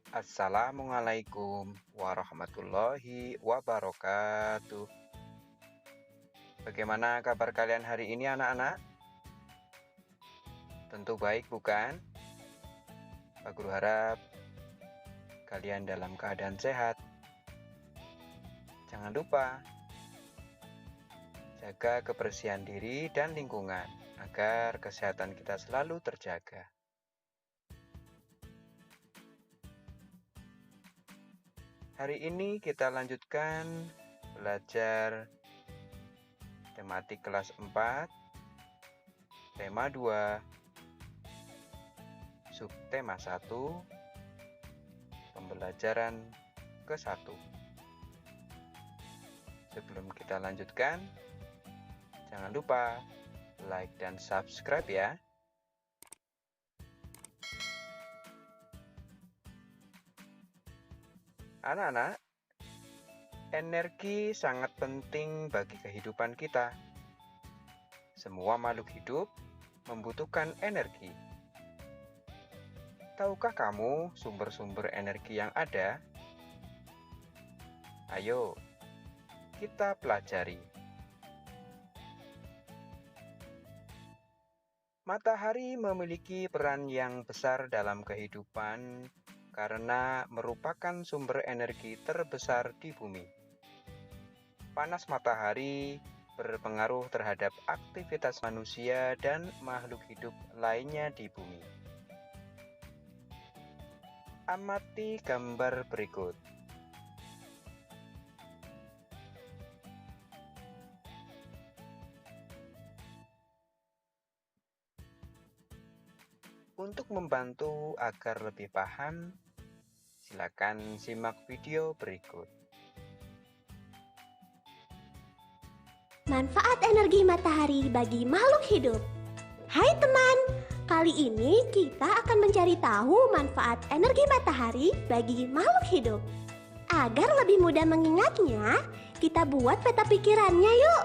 Assalamualaikum warahmatullahi wabarakatuh. Bagaimana kabar kalian hari ini anak-anak? Tentu baik bukan? Pak Guru harap kalian dalam keadaan sehat. Jangan lupa jaga kebersihan diri dan lingkungan agar kesehatan kita selalu terjaga. Hari ini kita lanjutkan belajar tematik kelas 4, tema 2, subtema 1, pembelajaran ke-1. Sebelum kita lanjutkan, jangan lupa like dan subscribe ya. Anak-anak, energi sangat penting bagi kehidupan kita. Semua makhluk hidup membutuhkan energi. Tahukah kamu sumber-sumber energi yang ada? Ayo, kita pelajari. Matahari memiliki peran yang besar dalam kehidupan karena merupakan sumber energi terbesar di bumi. Panas matahari berpengaruh terhadap aktivitas manusia dan makhluk hidup lainnya di bumi. Amati gambar berikut. Untuk membantu agar lebih paham, silakan simak video berikut. Manfaat energi matahari bagi makhluk hidup. Hai teman, kali ini kita akan mencari tahu manfaat energi matahari bagi makhluk hidup. Agar lebih mudah mengingatnya, kita buat peta pikirannya yuk.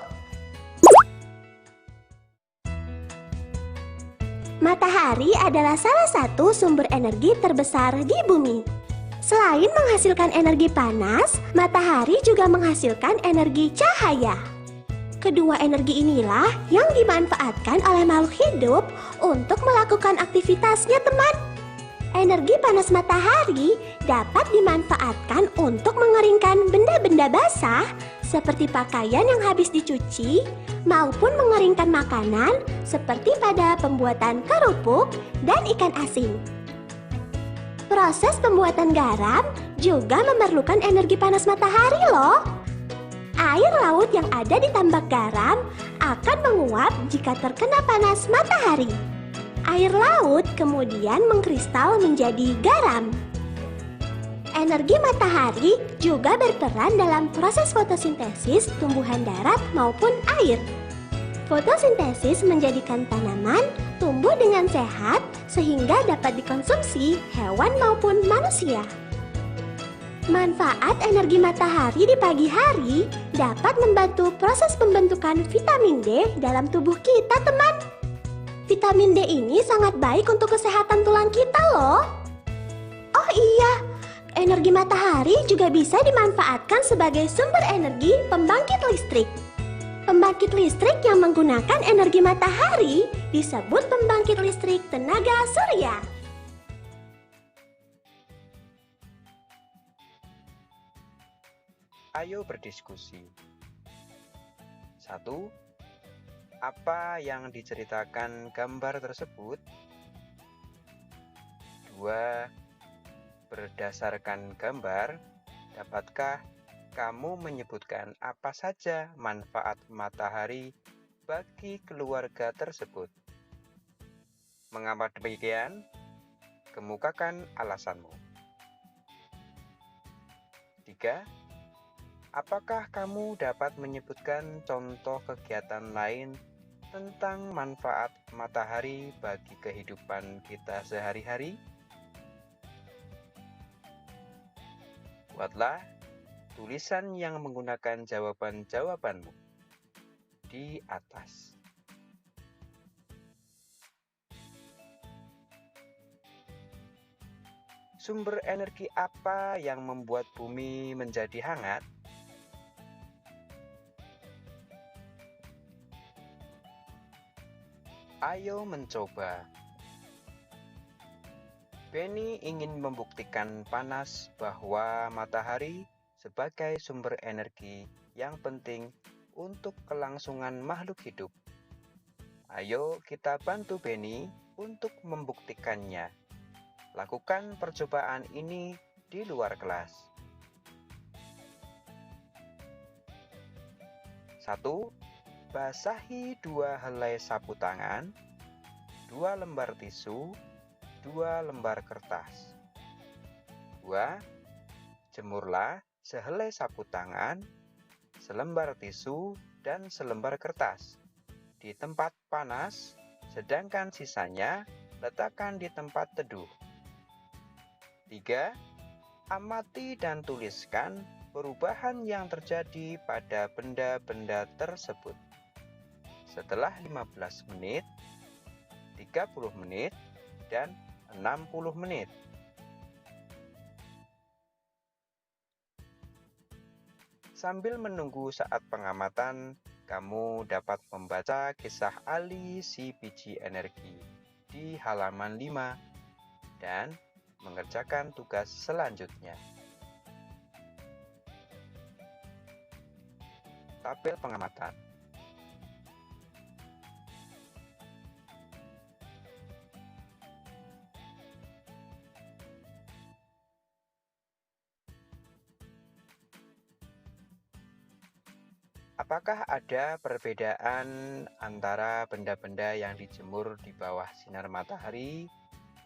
Matahari adalah salah satu sumber energi terbesar di bumi. Selain menghasilkan energi panas, matahari juga menghasilkan energi cahaya. Kedua energi inilah yang dimanfaatkan oleh makhluk hidup untuk melakukan aktivitasnya, teman. Energi panas matahari dapat dimanfaatkan untuk mengeringkan benda-benda basah seperti pakaian yang habis dicuci maupun mengeringkan makanan seperti pada pembuatan kerupuk dan ikan asin. Proses pembuatan garam juga memerlukan energi panas matahari loh. Air laut yang ada di tambak garam akan menguap jika terkena panas matahari. Air laut kemudian mengkristal menjadi garam. Energi matahari juga berperan dalam proses fotosintesis tumbuhan darat maupun air. Fotosintesis menjadikan tanaman tumbuh dengan sehat sehingga dapat dikonsumsi hewan maupun manusia. Manfaat energi matahari di pagi hari dapat membantu proses pembentukan vitamin D dalam tubuh kita, teman. Vitamin D ini sangat baik untuk kesehatan tulang kita loh. Oh iya, energi matahari juga bisa dimanfaatkan sebagai sumber energi pembangkit listrik. Pembangkit listrik yang menggunakan energi matahari disebut pembangkit listrik tenaga surya. Ayo berdiskusi. 1. Apa yang diceritakan gambar tersebut? 2. Berdasarkan gambar, dapatkah kamu menyebutkan apa saja manfaat matahari bagi keluarga tersebut? Mengapa demikian? Kemukakan alasanmu. 3. Apakah kamu dapat menyebutkan contoh kegiatan lain tentang manfaat matahari bagi kehidupan kita sehari-hari? Buatlah tulisan yang menggunakan jawaban-jawabanmu di atas. Sumber energi apa yang membuat bumi menjadi hangat? Ayo mencoba. Benny ingin membuktikan panas bahwa matahari sebagai sumber energi yang penting untuk kelangsungan makhluk hidup. Ayo kita bantu Benny untuk membuktikannya. Lakukan percobaan ini di luar kelas. 1. Basahi 2 helai sapu tangan, 2 lembar tisu, 2 lembar kertas. 2. Jemurlah sehelai sapu tangan, selembar tisu, dan selembar kertas di tempat panas, sedangkan sisanya letakkan di tempat teduh. 3. Amati dan tuliskan perubahan yang terjadi pada benda-benda tersebut. Setelah 15 menit, 30 menit, dan 60 menit. Sambil menunggu saat pengamatan, kamu dapat membaca kisah Ali si biji energi di halaman 5 dan mengerjakan tugas selanjutnya. Tabel pengamatan. Apakah ada perbedaan antara benda-benda yang dijemur di bawah sinar matahari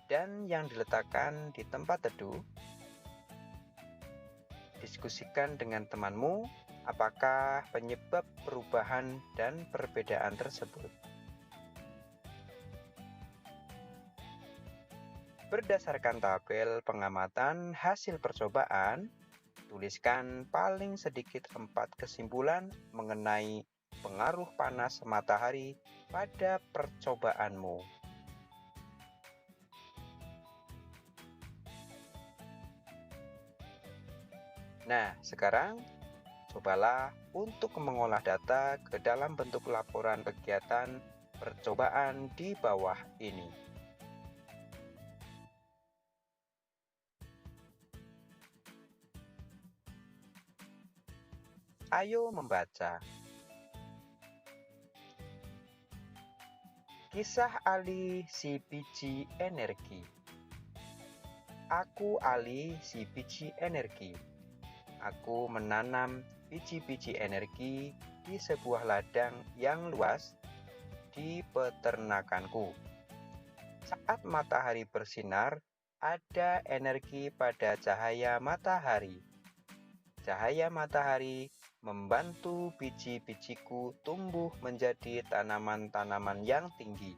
dan yang diletakkan di tempat teduh? Diskusikan dengan temanmu apakah penyebab perubahan dan perbedaan tersebut. Berdasarkan tabel pengamatan hasil percobaan, tuliskan paling sedikit 4 kesimpulan mengenai pengaruh panas matahari pada percobaanmu. Nah, sekarang cobalah untuk mengolah data ke dalam bentuk laporan kegiatan percobaan di bawah ini. Ayo membaca. Kisah Ali si biji energi. Aku Ali si biji energi. Aku menanam biji-biji energi di sebuah ladang yang luas di peternakanku. Saat matahari bersinar, ada energi pada cahaya matahari. Cahaya matahari membantu biji-bijiku tumbuh menjadi tanaman-tanaman yang tinggi.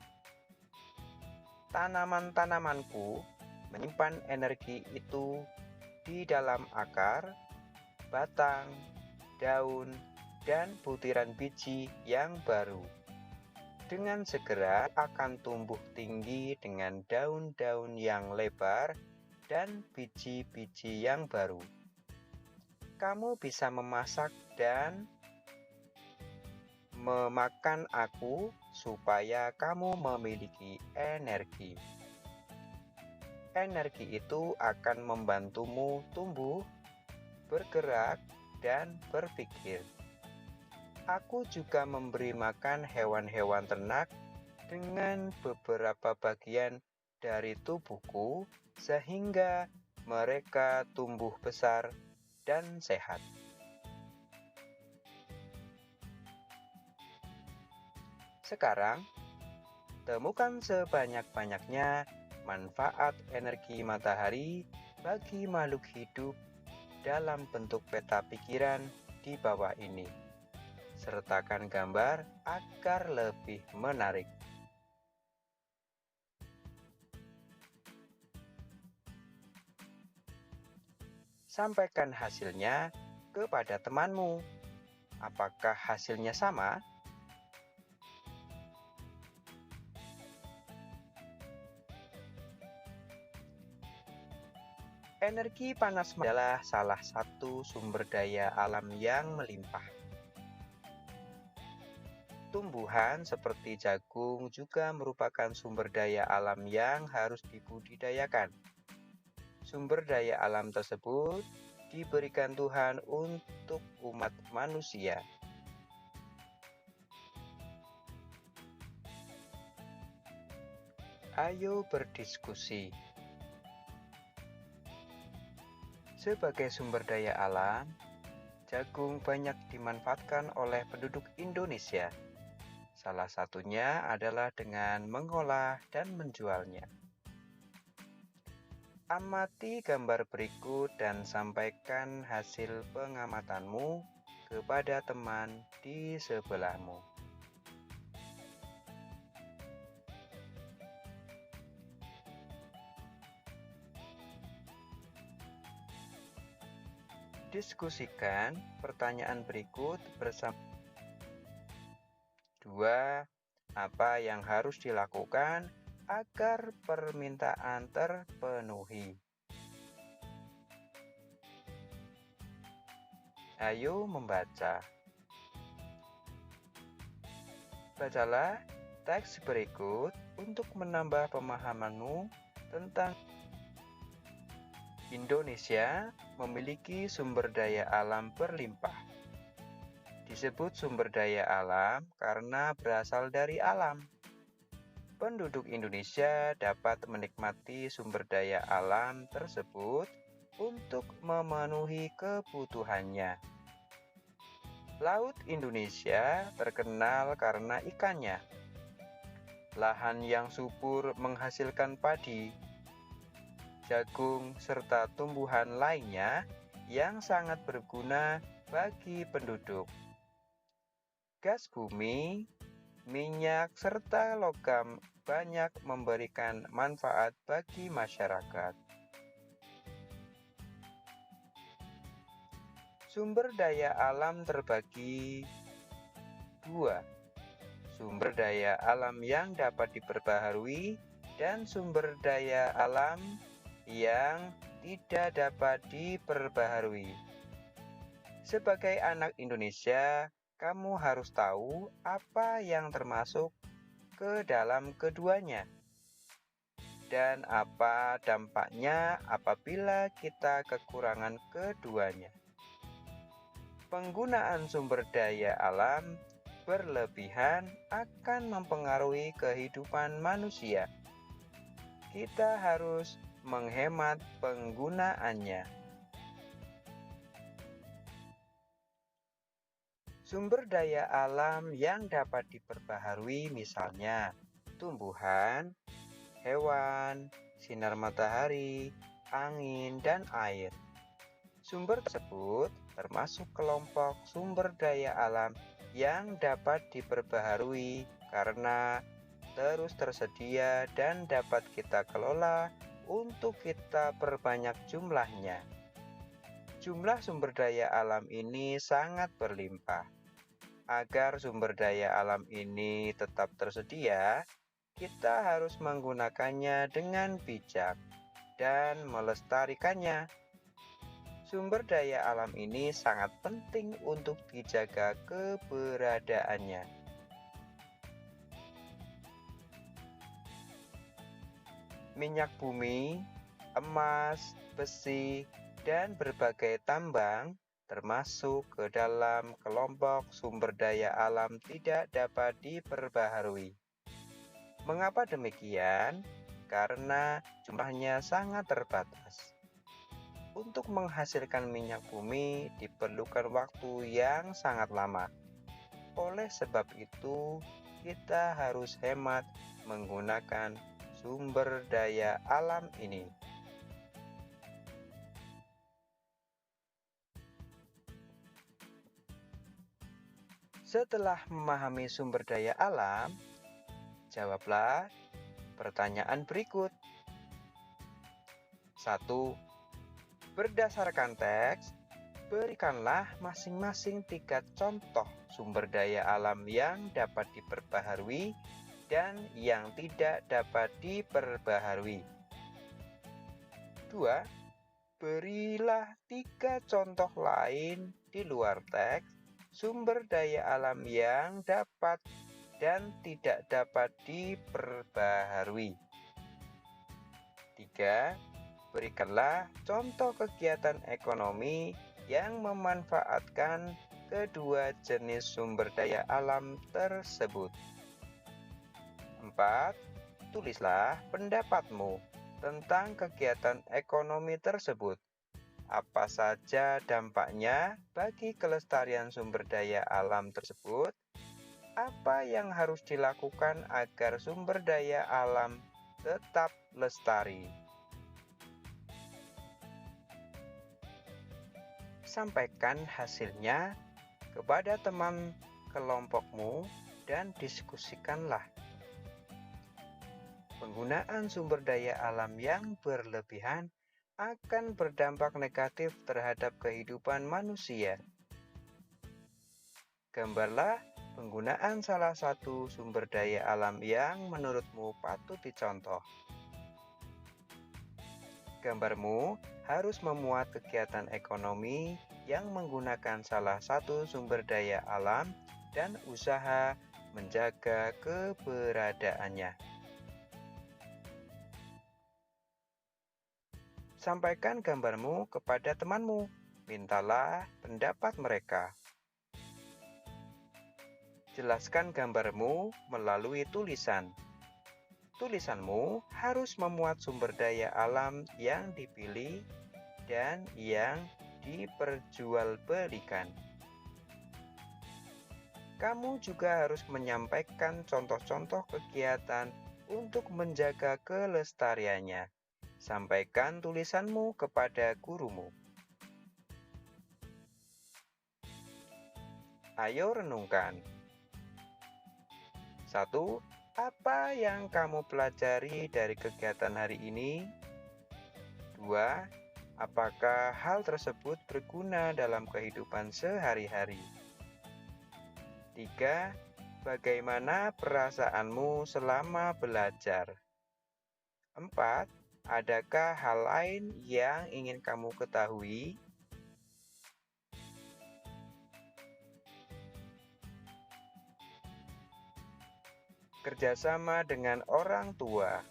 Tanaman-tanamanku menyimpan energi itu di dalam akar, batang, daun, dan butiran biji yang baru. Dengan segera akan tumbuh tinggi dengan daun-daun yang lebar dan biji-biji yang baru. Kamu bisa memasak dan memakan aku supaya kamu memiliki energi. Energi itu akan membantumu tumbuh, bergerak, dan berpikir. Aku juga memberi makan hewan-hewan ternak dengan beberapa bagian dari tubuhku sehingga mereka tumbuh besar dan sehat. Sekarang, temukan sebanyak-banyaknya manfaat energi matahari bagi makhluk hidup dalam bentuk peta pikiran di bawah ini. Sertakan gambar agar lebih menarik. Sampaikan hasilnya kepada temanmu. Apakah hasilnya sama? Energi panas adalah salah satu sumber daya alam yang melimpah. Tumbuhan seperti jagung juga merupakan sumber daya alam yang harus dibudidayakan. Sumber daya alam tersebut diberikan Tuhan untuk umat manusia. Ayo berdiskusi. Sebagai sumber daya alam, jagung banyak dimanfaatkan oleh penduduk Indonesia. Salah satunya adalah dengan mengolah dan menjualnya. Amati gambar berikut dan sampaikan hasil pengamatanmu kepada teman di sebelahmu. Diskusikan pertanyaan berikut bersama. 2. Apa yang harus dilakukan agar permintaan terpenuhi? Ayo membaca. Bacalah teks berikut untuk menambah pemahamanmu tentang Indonesia memiliki sumber daya alam berlimpah. Disebut sumber daya alam karena berasal dari alam. Penduduk Indonesia dapat menikmati sumber daya alam tersebut untuk memenuhi kebutuhannya. Laut Indonesia terkenal karena ikannya. Lahan yang subur menghasilkan padi, jagung, serta tumbuhan lainnya yang sangat berguna bagi penduduk. Gas bumi, minyak, serta logam banyak memberikan manfaat bagi masyarakat. Sumber daya alam terbagi 2. Sumber daya alam yang dapat diperbaharui dan sumber daya alam yang tidak dapat diperbaharui. Sebagai anak Indonesia, kamu harus tahu apa yang termasuk ke dalam keduanya dan apa dampaknya apabila kita kekurangan keduanya. Penggunaan sumber daya alam berlebihan akan mempengaruhi kehidupan manusia. Kita harus menghemat penggunaannya. Sumber daya alam yang dapat diperbaharui misalnya tumbuhan, hewan, sinar matahari, angin, dan air. Sumber tersebut termasuk kelompok sumber daya alam yang dapat diperbaharui karena terus tersedia dan dapat kita kelola untuk kita perbanyak jumlahnya. Jumlah sumber daya alam ini sangat berlimpah. Agar sumber daya alam ini tetap tersedia, kita harus menggunakannya dengan bijak dan melestarikannya. Sumber daya alam ini sangat penting untuk dijaga keberadaannya. Minyak bumi, emas, besi, dan berbagai tambang termasuk ke dalam kelompok sumber daya alam tidak dapat diperbaharui. Mengapa demikian? Karena jumlahnya sangat terbatas. Untuk menghasilkan minyak bumi diperlukan waktu yang sangat lama. Oleh sebab itu, kita harus hemat menggunakan sumber daya alam ini. Setelah memahami sumber daya alam, jawablah pertanyaan berikut. 1. Berdasarkan teks, berikanlah masing-masing 3 contoh sumber daya alam yang dapat diperbaharui dan yang tidak dapat diperbaharui. 2. Berilah 3 contoh lain di luar teks sumber daya alam yang dapat dan tidak dapat diperbaharui. 3. Berikanlah contoh kegiatan ekonomi yang memanfaatkan kedua jenis sumber daya alam tersebut. 4. Tulislah pendapatmu tentang kegiatan ekonomi tersebut. Apa saja dampaknya bagi kelestarian sumber daya alam tersebut? Apa yang harus dilakukan agar sumber daya alam tetap lestari? Sampaikan hasilnya kepada teman kelompokmu dan diskusikanlah. Penggunaan sumber daya alam yang berlebihan akan berdampak negatif terhadap kehidupan manusia. Gambarlah penggunaan salah satu sumber daya alam yang menurutmu patut dicontoh. Gambarmu harus memuat kegiatan ekonomi yang menggunakan salah satu sumber daya alam dan usaha menjaga keberadaannya. Sampaikan gambarmu kepada temanmu, mintalah pendapat mereka. Jelaskan gambarmu melalui tulisan. Tulisanmu harus memuat sumber daya alam yang dipilih dan yang diperjualbelikan. Kamu juga harus menyampaikan contoh-contoh kegiatan untuk menjaga kelestariannya. Sampaikan tulisanmu kepada gurumu. Ayo renungkan. 1. Apa yang kamu pelajari dari kegiatan hari ini? 2. Apakah hal tersebut berguna dalam kehidupan sehari-hari? 3. Bagaimana perasaanmu selama belajar? 4. Adakah hal lain yang ingin kamu ketahui? Kerjasama dengan orang tua.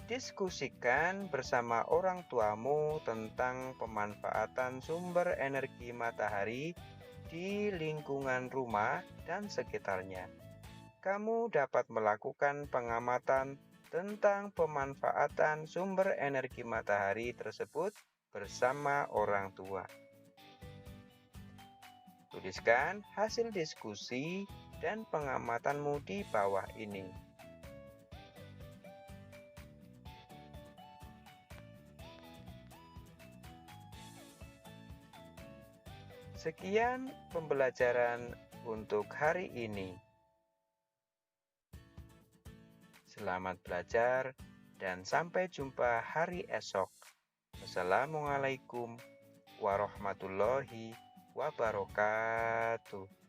Diskusikan bersama orang tuamu tentang pemanfaatan sumber energi matahari di lingkungan rumah dan sekitarnya. Kamu dapat melakukan pengamatan tentang pemanfaatan sumber energi matahari tersebut bersama orang tua. Tuliskan hasil diskusi dan pengamatanmu di bawah ini. Sekian pembelajaran untuk hari ini. Selamat belajar dan sampai jumpa hari esok. Wassalamualaikum warahmatullahi wabarakatuh.